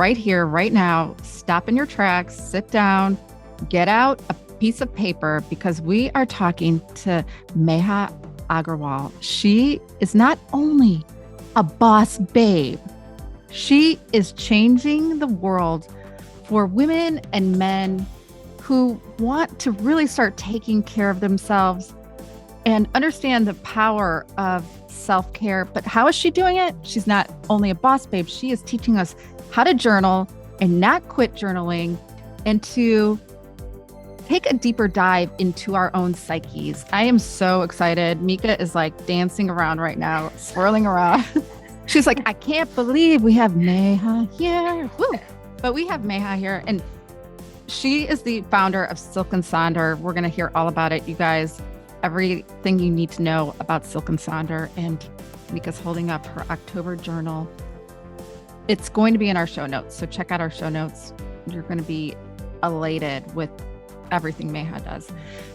right here, right now, stop in your tracks, sit down, get out a piece of paper, because we are talking to Meha Agrawal. She is not only a boss babe, she is changing the world for women and men who want to really start taking care of themselves and understand the power of self-care. But how is she doing it? She's not only a boss babe, she is teaching us how to journal and not quit journaling, and to take a deeper dive into our own psyches. I am so excited. Mika is like dancing around right now, swirling around. She's like, I can't believe we have Meha here. Woo. But we have Meha here, and she is the founder of Silk and Sonder. We're going to hear all about it, you guys. Everything you need to know about Silk and Sonder. And Mika's holding up her October journal. It's going to be in our show notes, so check out our show notes. You're going to be elated with everything Meha does.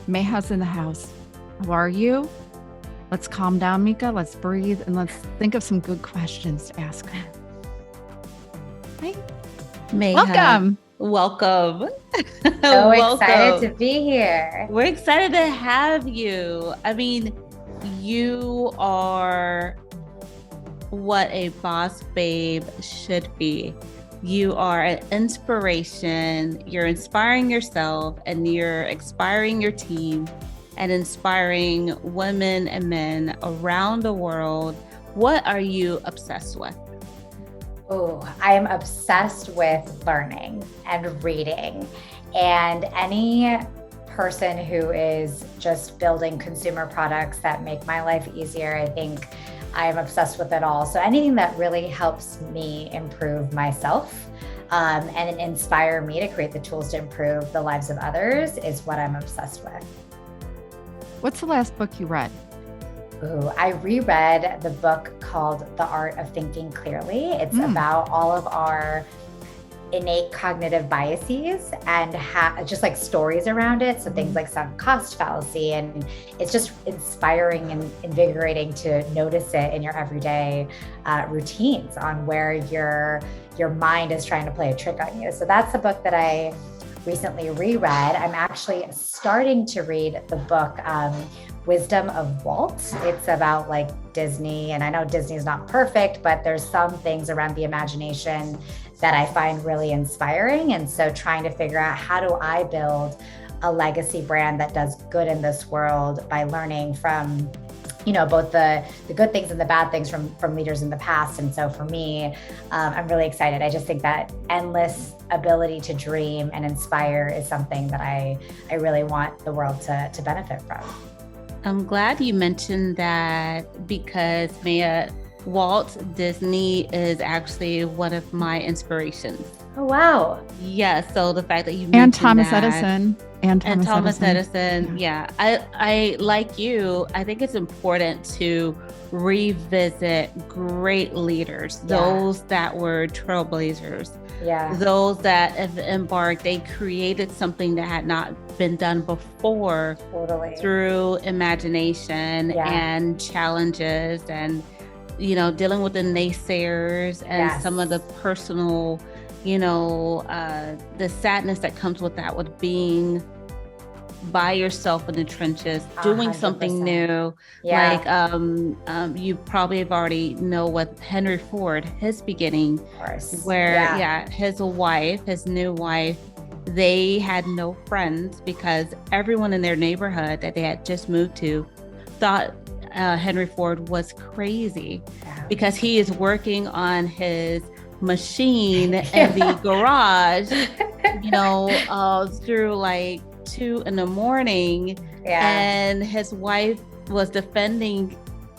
Meha's in the house. How are you? Let's calm down, Mika. Let's breathe, and let's think of some good questions to ask her. Hi. Meha. Welcome. So excited to be here. We're excited to have you. I mean, you are what a boss babe should be. You are an inspiration. You're inspiring yourself, and you're inspiring your team and inspiring women and men around the world. What are you obsessed with? Oh, I am obsessed with learning and reading, and any person who is just building consumer products that make my life easier. I think I'm obsessed with it all. So anything that really helps me improve myself and inspire me to create the tools to improve the lives of others is what I'm obsessed with. What's the last book you read? Ooh, I reread the book called The Art of Thinking Clearly. It's about all of our innate cognitive biases and just like stories around it. So things like sunk cost fallacy, and it's just inspiring and invigorating to notice it in your everyday routines on where your mind is trying to play a trick on you. So that's the book that I recently reread. I'm actually starting to read the book Wisdom of Walt. It's about like Disney, and I know Disney is not perfect, but there's some things around the imagination that I find really inspiring. And so trying to figure out, how do I build a legacy brand that does good in this world by learning from, you know, both the good things and the bad things from leaders in the past. And so for me, I'm really excited. I just think that endless ability to dream and inspire is something that I really want the world to benefit from. I'm glad you mentioned that, because Walt Disney is actually one of my inspirations. Oh, wow. Yeah. So the fact that you mentioned And Thomas that, Edison. And Thomas Edison. Yeah. I like you. I think it's important to revisit great leaders, those that were trailblazers, those that have embarked. They created something that had not been done before, through imagination and challenges, and dealing with the naysayers and some of the personal, the sadness that comes with that, with being by yourself in the trenches, doing 100%. Something new. Like you probably have already know what Henry Ford, his beginning, where his new wife, they had no friends because everyone in their neighborhood that they had just moved to thought Henry Ford was crazy because he is working on his machine in the garage, through like 2 a.m. And his wife was defending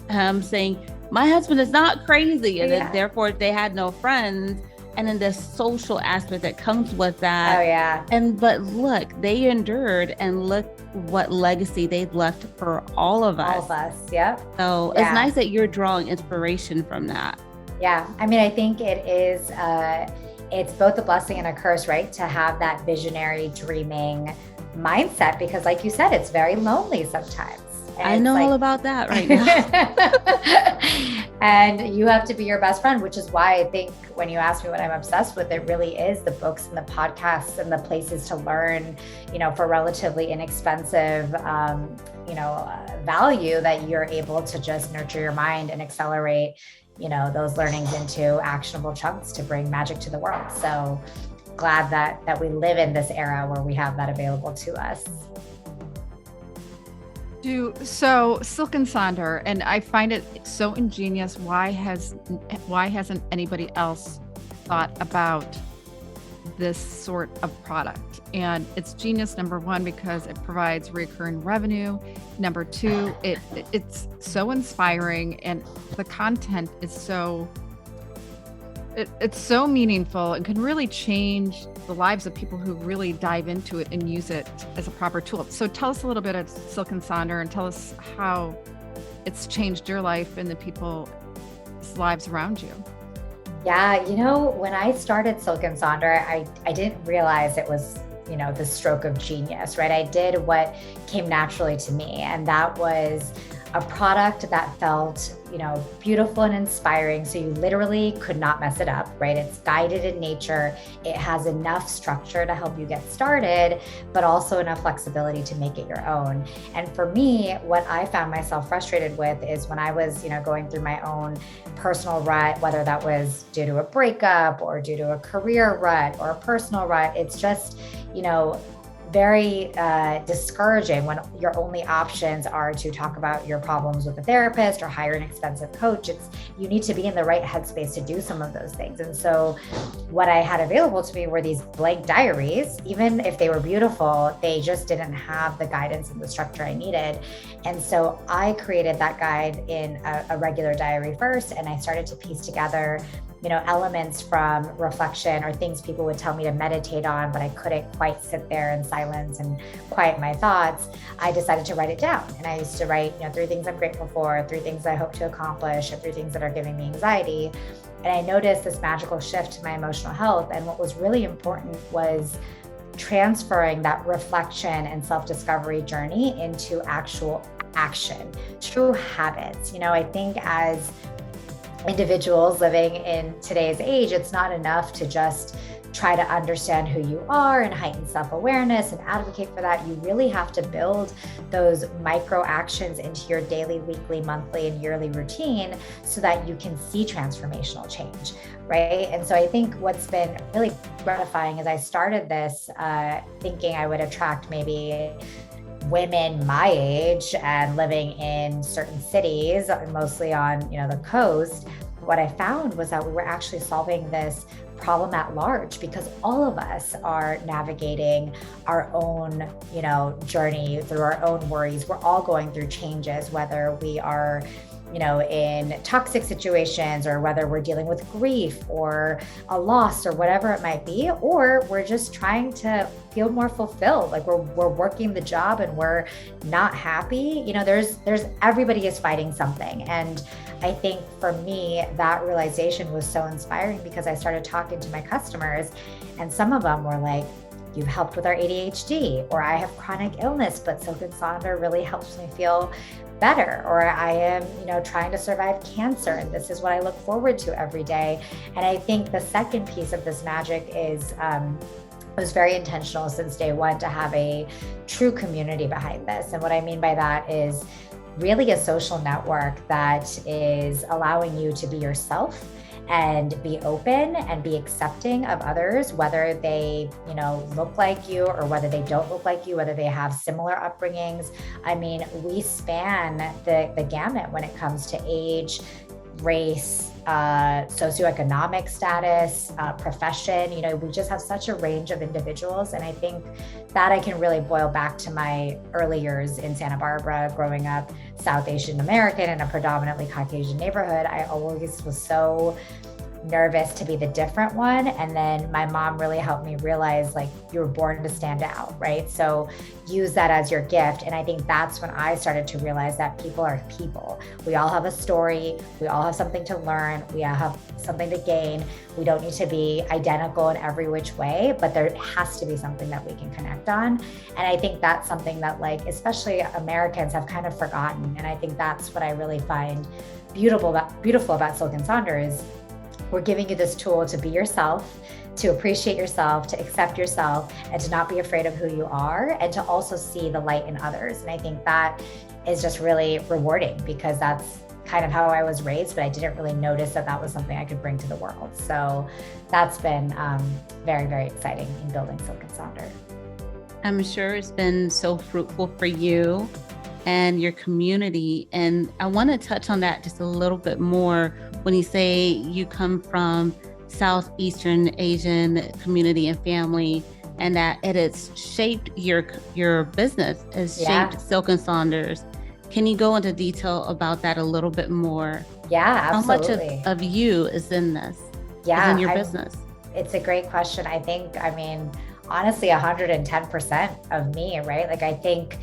him, saying, my husband is not crazy. And then therefore they had no friends. And then the social aspect that comes with that. But look, they endured, and look what legacy they've left for all of us. All of us, So it's nice that you're drawing inspiration from that. Yeah, I mean, I think it is, it's both a blessing and a curse, right? To have that visionary dreaming mindset, because like you said, it's very lonely sometimes. I know all about that right now. And you have to be your best friend, which is why I think when you ask me what I'm obsessed with, it really is the books and the podcasts and the places to learn, for relatively inexpensive, value that you're able to just nurture your mind and accelerate, those learnings into actionable chunks to bring magic to the world. So glad that we live in this era where we have that available to us. So Silk and Sonder, and I find it so ingenious. Why hasn't anybody else thought about this sort of product? And it's genius, number one, because it provides recurring revenue. Number two, it's so inspiring, and the content is it's so meaningful and can really change the lives of people who really dive into it and use it as a proper tool. So tell us a little bit of Silk and Sonder, and tell us how it's changed your life and the people's lives around you. Yeah, when I started Silk and Sonder, I didn't realize it was, the stroke of genius, right? I did what came naturally to me, and that was a product that felt, beautiful and inspiring. So you literally could not mess it up, right? It's guided in nature. It has enough structure to help you get started, but also enough flexibility to make it your own. And for me, what I found myself frustrated with is when I was, going through my own personal rut, whether that was due to a breakup or due to a career rut or a personal rut, it's just, very discouraging when your only options are to talk about your problems with a therapist or hire an expensive coach. You need to be in the right headspace to do some of those things. And so what I had available to me were these blank diaries. Even if they were beautiful, they just didn't have the guidance and the structure I needed. And so I created that guide in a regular diary first, and I started to piece together elements from reflection or things people would tell me to meditate on, but I couldn't quite sit there in silence and quiet my thoughts. I decided to write it down. And I used to write, 3 things I'm grateful for, 3 things I hope to accomplish, and 3 things that are giving me anxiety. And I noticed this magical shift to my emotional health. And what was really important was transferring that reflection and self-discovery journey into actual action, true habits. I think as individuals living in today's age, it's not enough to just try to understand who you are and heighten self-awareness and advocate for that. You really have to build those micro actions into your daily, weekly, monthly, and yearly routine so that you can see transformational change, right? And so I think what's been really gratifying is I started this thinking I would attract maybe women my age and living in certain cities, mostly on, the coast. What I found was that we were actually solving this problem at large because all of us are navigating our own, journey through our own worries. We're all going through changes, whether we are in toxic situations or whether we're dealing with grief or a loss or whatever it might be, or we're just trying to feel more fulfilled. Like we're working the job and we're not happy. There's everybody is fighting something. And I think for me, that realization was so inspiring because I started talking to my customers and some of them were like, you've helped with our ADHD, or I have chronic illness, but Silk and Sonder really helps me feel better, or I am, trying to survive cancer, and this is what I look forward to every day. And I think the second piece of this magic is, it was very intentional since day one to have a true community behind this. And what I mean by that is really a social network that is allowing you to be yourself and be open and be accepting of others, whether they, look like you or whether they don't look like you, whether they have similar upbringings. I mean, we span the gamut when it comes to age, race, socioeconomic status, profession. We just have such a range of individuals. And I think that I can really boil back to my early years in Santa Barbara, growing up South Asian American in a predominantly Caucasian neighborhood. I always was so nervous to be the different one. And then my mom really helped me realize, like, you were born to stand out, right? So use that as your gift. And I think that's when I started to realize that people are people. We all have a story. We all have something to learn. We all have something to gain. We don't need to be identical in every which way, but there has to be something that we can connect on. And I think that's something that, like, especially Americans have kind of forgotten. And I think that's what I really find beautiful about Silk and Sonder is we're giving you this tool to be yourself, to appreciate yourself, to accept yourself, and to not be afraid of who you are, and to also see the light in others. And I think that is just really rewarding because that's kind of how I was raised, but I didn't really notice that that was something I could bring to the world. So that's been very, very exciting in building Silk and Sonder. I'm sure it's been so fruitful for you and your community. And I want to touch on that just a little bit more when you say you come from Southeastern Asian community and family, and that it has shaped your business, has shaped Silk and Sonders. Can you go into detail about that a little bit more? Yeah, absolutely. How much of you is in this? Yeah, is in your business? It's a great question. I mean, honestly, 110% of me, right? Like, I think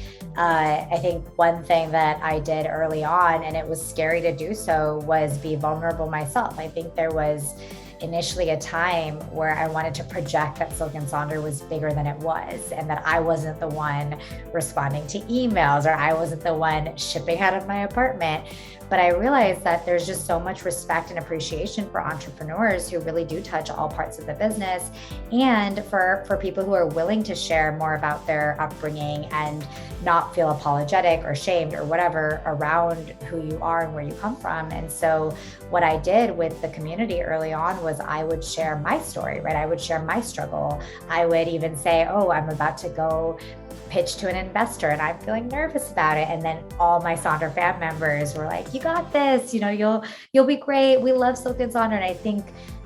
one thing that I did early on, and it was scary to do so, was be vulnerable myself. I think there was initially a time where I wanted to project that Silk and Sonder was bigger than it was, and that I wasn't the one responding to emails, or I wasn't the one shipping out of my apartment. But I realized that there's just so much respect and appreciation for entrepreneurs who really do touch all parts of the business, and for people who are willing to share more about their upbringing and not feel apologetic or shamed or whatever around who you are and where you come from. And so what I did with the community early on was I would share my story, right? I would share my struggle. I would even say, oh, I'm about to go pitch to an investor and I'm feeling nervous about it. And then all my Sonder fam members were like, you got this, you'll be great. We love Silk and Sonder. And I think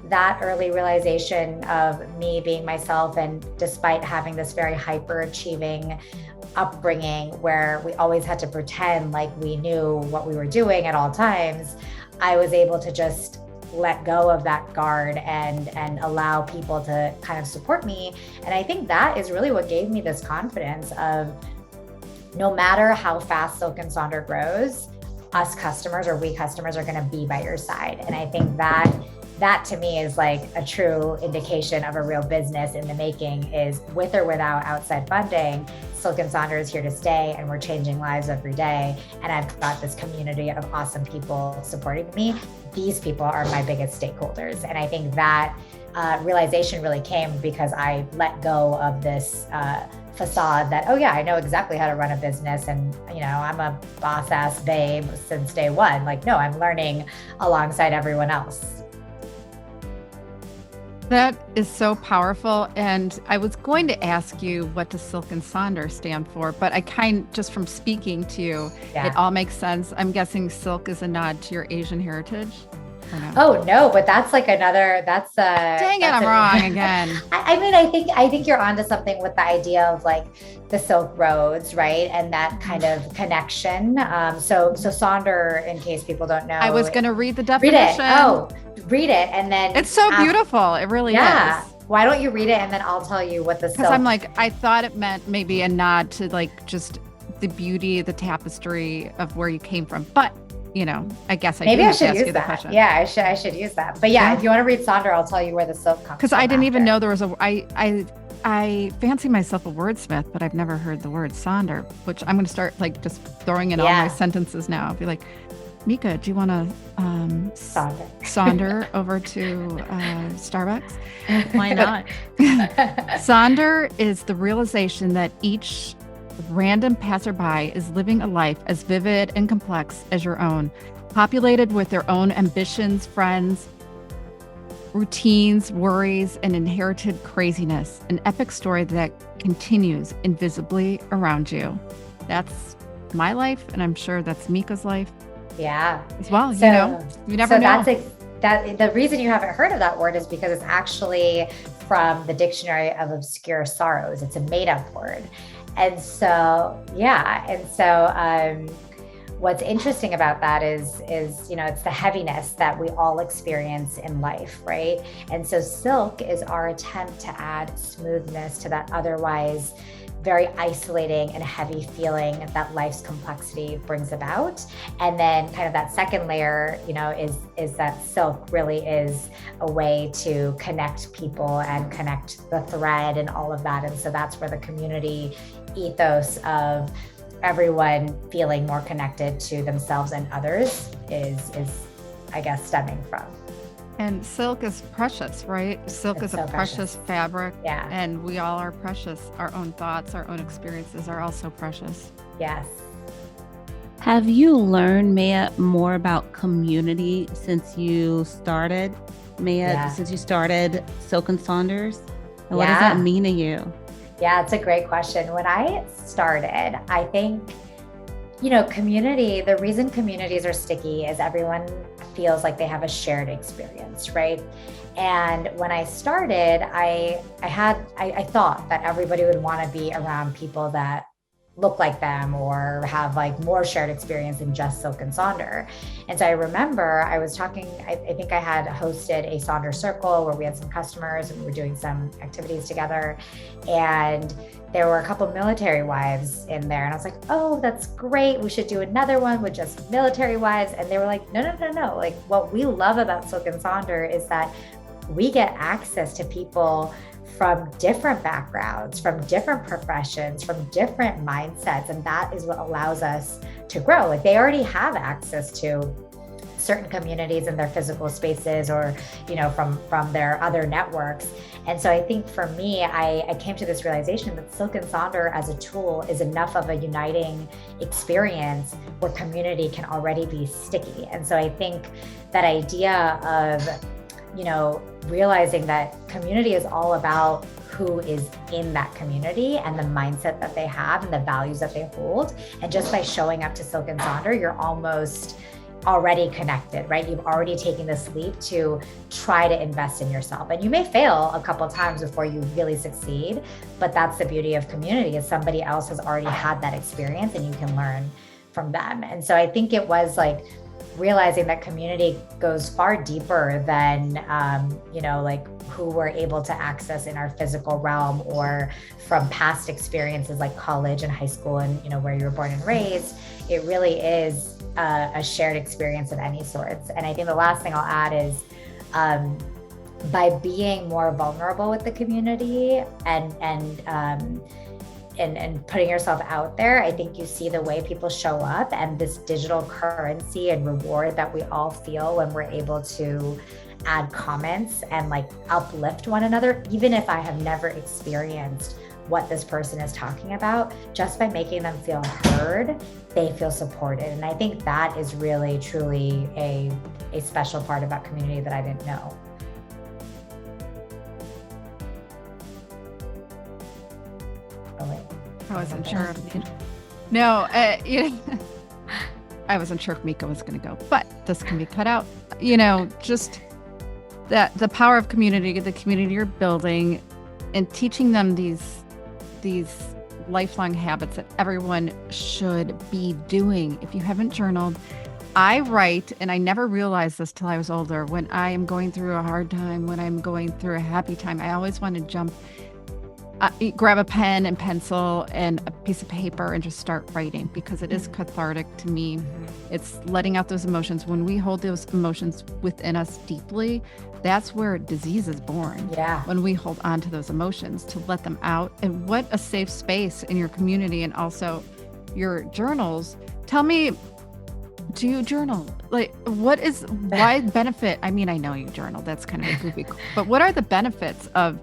that early realization of me being myself, and despite having this very hyper achieving upbringing where we always had to pretend like we knew what we were doing at all times, I was able to just let go of that guard and allow people to kind of support me. And I think that is really what gave me this confidence of, no matter how fast Silk and Sonder grows, us customers, or we customers, are going to be by your side. And I think that to me is like a true indication of a real business in the making, is with or without outside funding, Silk and Sonder is here to stay, and we're changing lives every day. And I've got this community of awesome people supporting me. These people are my biggest stakeholders. And I think that realization really came because I let go of this facade that, oh yeah, I know exactly how to run a business, and I'm a boss ass babe since day one. Like, no, I'm learning alongside everyone else. That is so powerful. And I was going to ask you, what does Silk and Sonder stand for? But just from speaking to you, It all makes sense. I'm guessing silk is a nod to your Asian heritage. No? Oh no, but that's like another, dang it, I'm wrong again. I mean, I think you're onto something with the idea of like the Silk Roads, right? And that kind of connection. So Sonder, in case people don't know. I was going to read the definition. Read it. And then it's so beautiful. It really is. Why don't you read it, and then I'll tell you what the silk. Because I'm like, I thought it meant maybe a nod to like just the beauty, the tapestry of where you came from. But I guess maybe I should use that. Question. Yeah, I should use that. But if you want to read Sonder, I'll tell you where the silk comes from. Because I didn't even know there was I fancy myself a wordsmith, but I've never heard the word Sonder, which I'm going to start like just throwing in all my sentences now. I'll be like, Mika, do you want to Sonder over to Starbucks? Why not? Sonder is the realization that each random passerby is living a life as vivid and complex as your own, populated with their own ambitions, friends, routines, worries, and inherited craziness. An epic story that continues invisibly around you. That's my life, and I'm sure that's Mika's life. Yeah. As well, you never know. That the reason you haven't heard of that word is because it's actually from the Dictionary of Obscure Sorrows. It's a made-up word. And so, what's interesting about that is, it's the heaviness that we all experience in life, right? And so silk is our attempt to add smoothness to that otherwise very isolating and heavy feeling that life's complexity brings about. And then kind of that second layer, is that silk really is a way to connect people and connect the thread and all of that. And so that's where the community ethos of everyone feeling more connected to themselves and others is I guess, stemming from. And silk is precious, right? Silk is a precious fabric. Yeah. And we all are precious. Our own thoughts, our own experiences are also precious. Yes. Have you learned, Meha, more about community since you started, since you started Silk and Sonders? And what does that mean to you? Yeah, it's a great question. When I started, I think, community, the reason communities are sticky is everyone feels like they have a shared experience, right? And when I started, I thought that everybody would want to be around people that look like them or have like more shared experience than just Silk and Sonder. And so I remember I was talking, I think I had hosted a Sonder circle where we had some customers and we were doing some activities together. And there were a couple of military wives in there. And I was like, oh, that's great. We should do another one with just military wives. And they were like, no. Like what we love about Silk and Sonder is that we get access to people from different backgrounds, from different professions, from different mindsets. And that is what allows us to grow. Like they already have access to certain communities in their physical spaces or, from their other networks. And so I think for me, I came to this realization that Silk and Sonder as a tool is enough of a uniting experience where community can already be sticky. And so I think that idea of, realizing that community is all about who is in that community and the mindset that they have and the values that they hold. And just by showing up to Silk and Sonder, you're almost already connected, right? You've already taken this leap to try to invest in yourself. And you may fail a couple of times before you really succeed, but that's the beauty of community is somebody else has already had that experience and you can learn from them. And so I think it was like realizing that community goes far deeper than, like who we're able to access in our physical realm or from past experiences like college and high school and, where you were born and raised. It really is a shared experience of any sorts. And I think the last thing I'll add is by being more vulnerable with the community and putting yourself out there, I think you see the way people show up and this digital currency and reward that we all feel when we're able to add comments and like uplift one another, even if I have never experienced what this person is talking about, just by making them feel heard, they feel supported. And I think that is really, truly a special part about community that I didn't know. I wasn't sure. No, I wasn't sure if Mika was going to go, but this can be cut out. Just that the power of community, the community you're building, and teaching them these lifelong habits that everyone should be doing. If you haven't journaled, I write, and I never realized this till I was older. When I am going through a hard time, when I'm going through a happy time, I always want to grab a pen and pencil and a piece of paper and just start writing because it is cathartic to me. It's letting out those emotions. When we hold those emotions within us deeply, that's where disease is born. Yeah. When we hold on to those emotions to let them out. And what a safe space in your community and also your journals. Tell me, do you journal? Like, why benefit? I mean, I know you journal. That's kind of a goofy, but what are the benefits of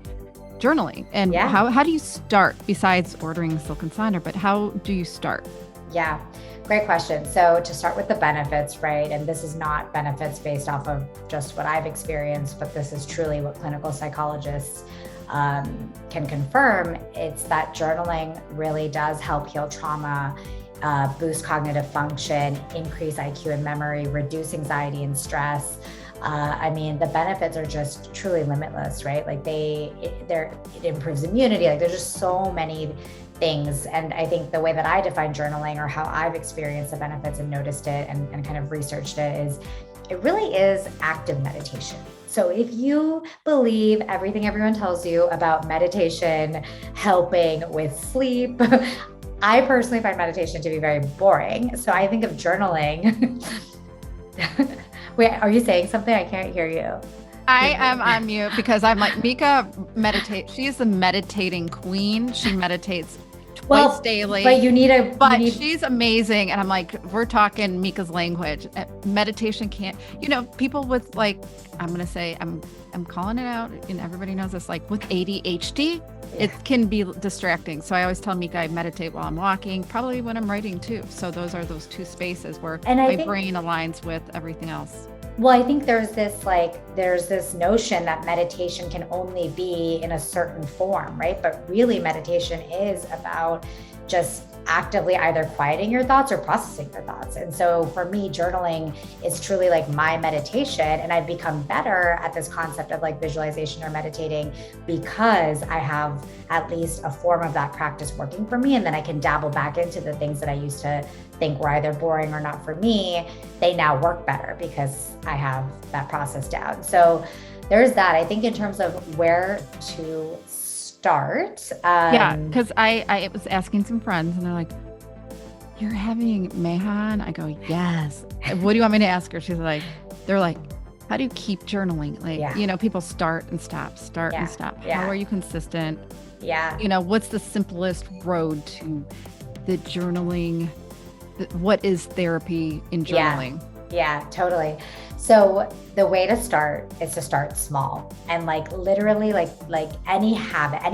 journaling and how do you start besides ordering Silk and Sonder, but how do you start? Yeah, great question. So to start with the benefits, right? And this is not benefits based off of just what I've experienced, but this is truly what clinical psychologists can confirm. It's that journaling really does help heal trauma, boost cognitive function, increase IQ and memory, reduce anxiety and stress. The benefits are just truly limitless, right? Like it improves immunity. Like there's just so many things. And I think the way that I define journaling, or how I've experienced the benefits and noticed it and kind of researched it, is it really is active meditation. So if you believe everything everyone tells you about meditation helping with sleep, I personally find meditation to be very boring. So I think of journaling. Wait, are you saying something? I can't hear you. I am on mute because I'm like, Meha meditates. She is the meditating queen. She meditates twice daily. But she's amazing. And I'm like, we're talking Meha's language. Meditation can't, people with like, I'm going to say, I'm calling it out, and everybody knows this, like with ADHD, it can be distracting. So I always tell Meha I meditate while I'm walking, probably when I'm writing too. So those are those two spaces where my brain aligns with everything else. Well, I think there's this notion that meditation can only be in a certain form, right? But really meditation is about just actively either quieting your thoughts or processing your thoughts. And so for me, journaling is truly like my meditation. And I've become better at this concept of like visualization or meditating because I have at least a form of that practice working for me. And then I can dabble back into the things that I used to think were either boring or not for me. They now work better because I have that process down. So there's that. I think in terms of where to start. Because I was asking some friends and they're like, you're having Meha on? I go, yes. What do you want me to ask her? They're like, how do you keep journaling? Like, people start and stop. How are you consistent? Yeah. What's the simplest road to the journaling? What is therapy in journaling? Yeah, totally. So the way to start is to start small, and like literally like any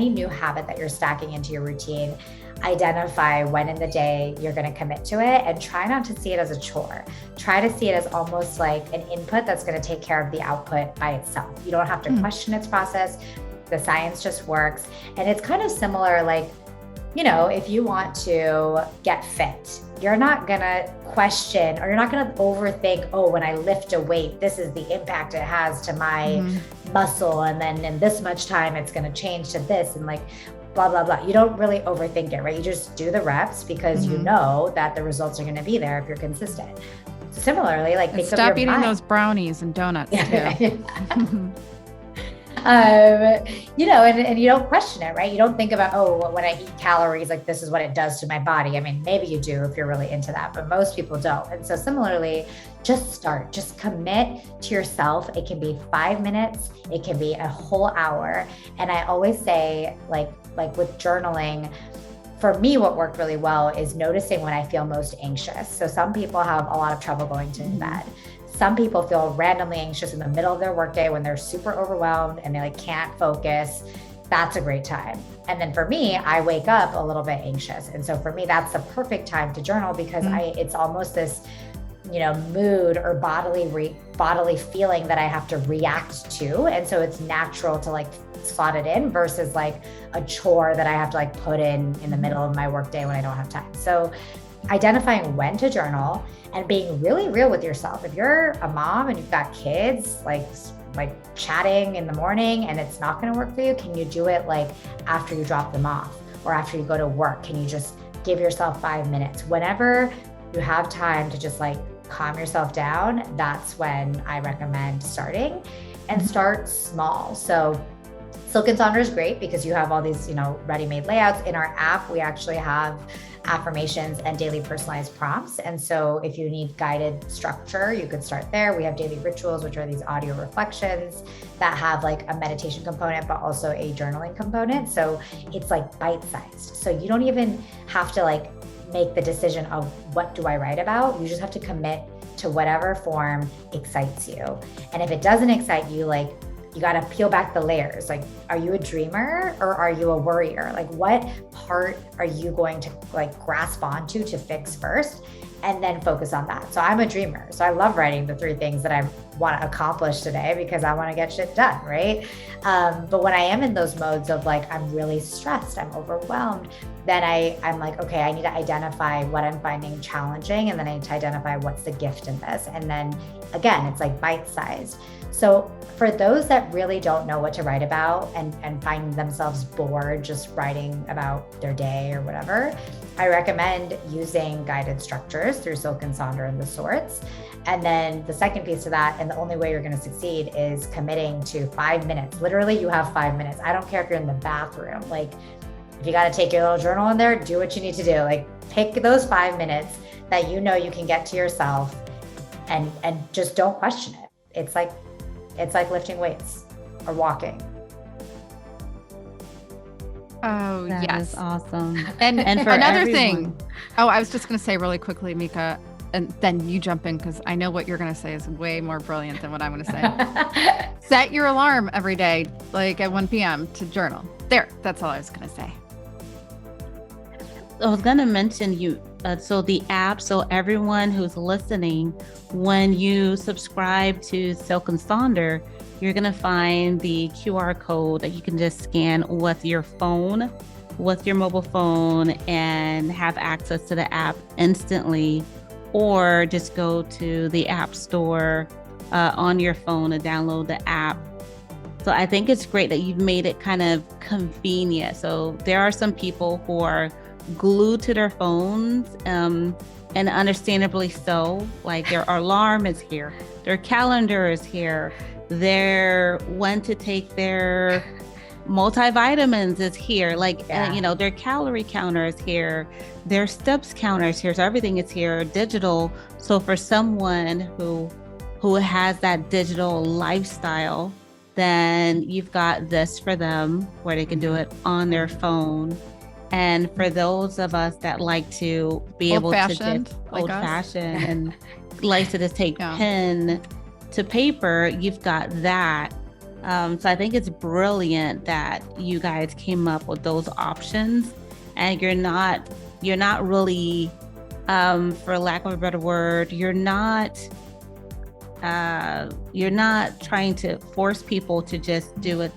new habit that you're stacking into your routine, identify when in the day you're going to commit to it, and try not to see it as a chore. Try to see it as almost like an input that's going to take care of the output by itself. You don't have to question its process. The science just works. And it's kind of similar, like, if you want to get fit, you're not going to question, or you're not going to overthink, oh, when I lift a weight, this is the impact it has to my muscle. And then in this much time, it's going to change to this, and like, blah, blah, blah. You don't really overthink it, right? You just do the reps because you know that the results are going to be there if you're consistent. So similarly, like, think stop of your eating mind. those brownies and donuts too. And you don't question it, right? You don't think about, oh, when I eat calories, like this is what it does to my body. I mean, maybe you do if you're really into that, but most people don't. And so similarly, just commit to yourself. It can be 5 minutes, it can be a whole hour. And I always say, like with journaling, for me, what worked really well is noticing when I feel most anxious. So some people have a lot of trouble going to bed. Some people feel randomly anxious in the middle of their workday when they're super overwhelmed and they like can't focus. That's a great time. And then for me, I wake up a little bit anxious. And so for me, that's the perfect time to journal because it's almost this, mood or bodily feeling that I have to react to. And so it's natural to like slot it in versus like a chore that I have to like put in the middle of my workday when I don't have time. So identifying when to journal and being really real with yourself. If you're a mom and you've got kids, like chatting in the morning and it's not going to work for you, can you do it like after you drop them off or after you go to work? Can you just give yourself 5 minutes? Whenever you have time to just like calm yourself down, that's when I recommend starting, and start small. So Silk and Sonder is great because you have all these, ready-made layouts. In our app, we actually have affirmations and daily personalized prompts. And so if you need guided structure, you could start there. We have daily rituals, which are these audio reflections that have like a meditation component, but also a journaling component. So it's like bite-sized. So you don't even have to like make the decision of what do I write about. You just have to commit to whatever form excites you. And if it doesn't excite you, like, you got to peel back the layers. Like, are you a dreamer or are you a worrier? Like, what part are you going to like grasp onto to fix first and then focus on that? So I'm a dreamer. So I love writing the 3 things that I'm want to accomplish today because I want to get shit done, right? But when I am in those modes of like, I'm really stressed, I'm overwhelmed, then I'm like, okay, I need to identify what I'm finding challenging. And then I need to identify what's the gift in this. And then again, it's like bite-sized. So for those that really don't know what to write about and find themselves bored just writing about their day or whatever, I recommend using guided structures through Silk and Sonder and the sorts. And then the second piece to that, and the only way you're going to succeed, is committing to 5 minutes. Literally, you have 5 minutes. I don't care if you're in the bathroom. Like, if you got to take your little journal in there, do what you need to do. Like, pick those 5 minutes that you know you can get to yourself, and just don't question it. It's like lifting weights or walking. Oh, that yes. Is awesome. And for another thing, I was just going to say really quickly, Mika, and then you jump in because I know what you're going to say is way more brilliant than what I'm going to say. Set your alarm every day, like at 1 p.m. to journal. There, that's all I was going to say. I was going to mention so the app, so everyone who's listening, when you subscribe to Silk and Sonder, you're going to find the QR code that you can just scan with your phone, with your mobile phone, and have access to the app instantly, or just go to the app store on your phone and download the app. So I think it's great that you've made it kind of convenient. So there are some people who are glued to their phones, and understandably so. Like, their alarm is here, their calendar is here, their when to take their multivitamins is here, like their calorie counter is here, their steps counter is here, so everything is here digital. So for someone who has that digital lifestyle, then you've got this for them where they can do it on their phone. And for those of us that like to be able to just old-fashioned and like to just take pen to paper, you've got that. So I think it's brilliant that you guys came up with those options, and you're not really, for lack of a better word, you're not trying to force people to just do it,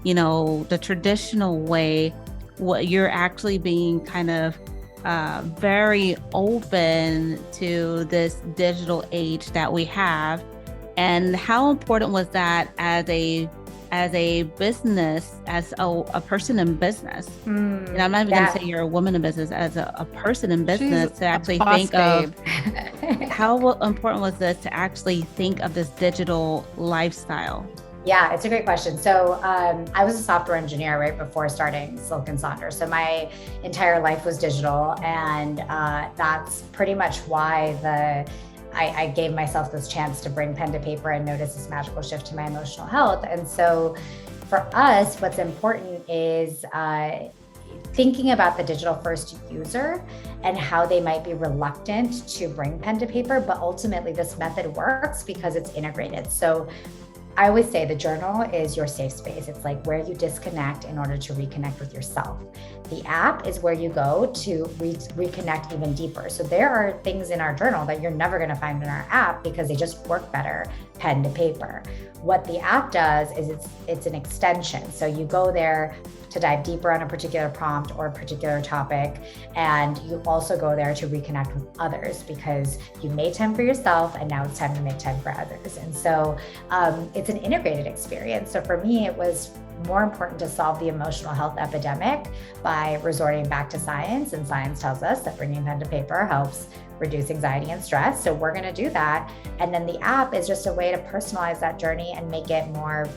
the traditional way. What you're actually being kind of very open to this digital age that we have. And how important was that as a business, as a person in business? And I'm not even going to say you're a woman in business, as a person in business. She's to actually think of how important was this to actually think of this digital lifestyle? Yeah, it's a great question. So I was a software engineer right before starting Silk and Sonder. So my entire life was digital, and that's pretty much why I gave myself this chance to bring pen to paper and notice this magical shift to my emotional health. And so for us, what's important is thinking about the digital first user and how they might be reluctant to bring pen to paper, but ultimately this method works because it's integrated. So I always say the journal is your safe space. It's like where you disconnect in order to reconnect with yourself. The app is where you go to reconnect even deeper. So there are things in our journal that you're never going to find in our app because they just work better pen to paper. What the app does is it's an extension. So you go there to dive deeper on a particular prompt or a particular topic. And you also go there to reconnect with others because you made time for yourself and now it's time to make time for others. And so it's an integrated experience. So for me, it was more important to solve the emotional health epidemic by resorting back to science. And science tells us that bringing pen to paper helps reduce anxiety and stress. So we're going to do that. And then the app is just a way to personalize that journey and make it more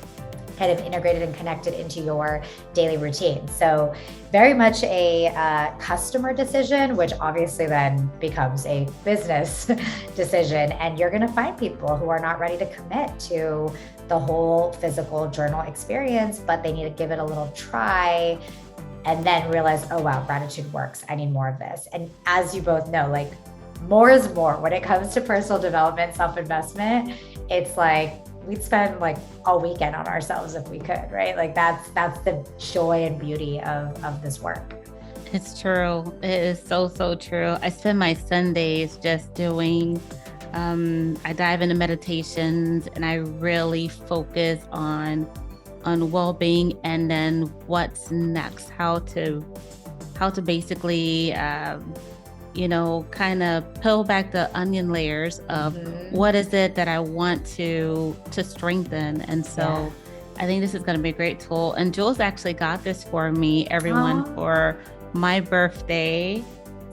kind of integrated and connected into your daily routine. So very much a customer decision, which obviously then becomes a business decision. And you're going to find people who are not ready to commit to the whole physical journal experience, but they need to give it a little try and then realize, oh, wow, gratitude works. I need more of this. And as you both know, like more is more when it comes to personal development, self-investment. It's like, we'd spend like a weekend on ourselves if we could, right? Like that's the joy and beauty of this work. It's true. It is so, so true. I spend my Sundays just doing I dive into meditations, and I really focus on well-being, and then what's next, how to basically kind of peel back the onion layers of what is it that I want to strengthen. And so I think this is going to be a great tool. And Jules actually got this for me, everyone, for my birthday.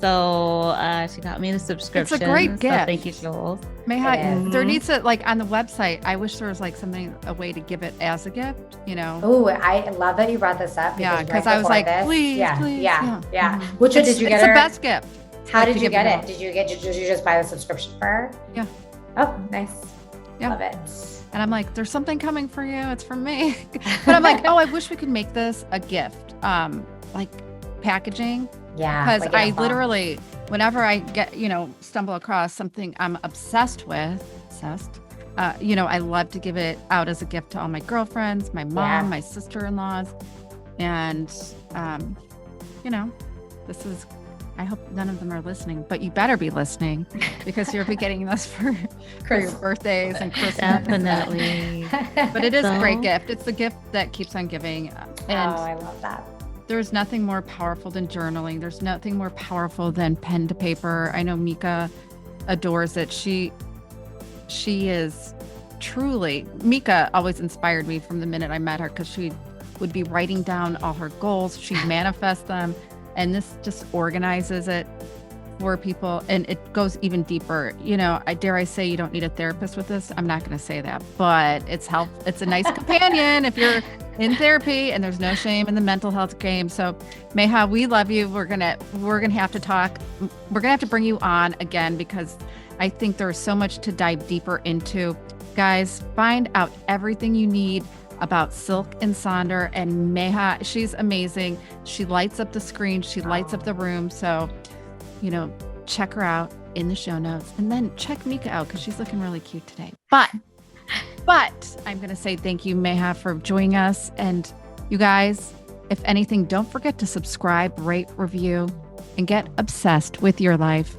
So she got me the subscription. It's a great gift. So thank you, Jules. Meha, there needs to, like, on the website, I wish there was like a way to give it as a gift, Oh, I love that you brought this up. Because I was like, please. Which one did you get? It's the best gift. How did you get it? Did you just buy the subscription for her? Yeah. Oh, nice. Yeah. Love it. And I'm like, there's something coming for you. It's from me. But I'm like, I wish we could make this a gift. Like packaging. Yeah. Because I literally, whenever I get, stumble across something I'm obsessed with, I love to give it out as a gift to all my girlfriends, my mom, my sister-in-laws. And, this is, I hope none of them are listening, but you better be listening because you'll be getting this for your birthdays and Christmas. Definitely. But it is a great gift. It's the gift that keeps on giving. And I love that. There's nothing more powerful than journaling. There's nothing more powerful than pen to paper. I know Mika adores it. She is truly, Mika always inspired me from the minute I met her because she would be writing down all her goals. She'd manifest them. And this just organizes it for people. And it goes even deeper. I dare I say you don't need a therapist with this. I'm not going to say that, but it's a nice companion if you're in therapy, and there's no shame in the mental health game. So Meha, we love you. We're going to have to talk. We're going to have to bring you on again because I think there's so much to dive deeper into. Guys, find out everything you need about Silk and Sonder and Meha. She's amazing. She lights up the screen. She lights up the room. So, check her out in the show notes, and then check Mika out because she's looking really cute today. But I'm going to say thank you, Meha, for joining us. And you guys, if anything, don't forget to subscribe, rate, review, and get obsessed with your life.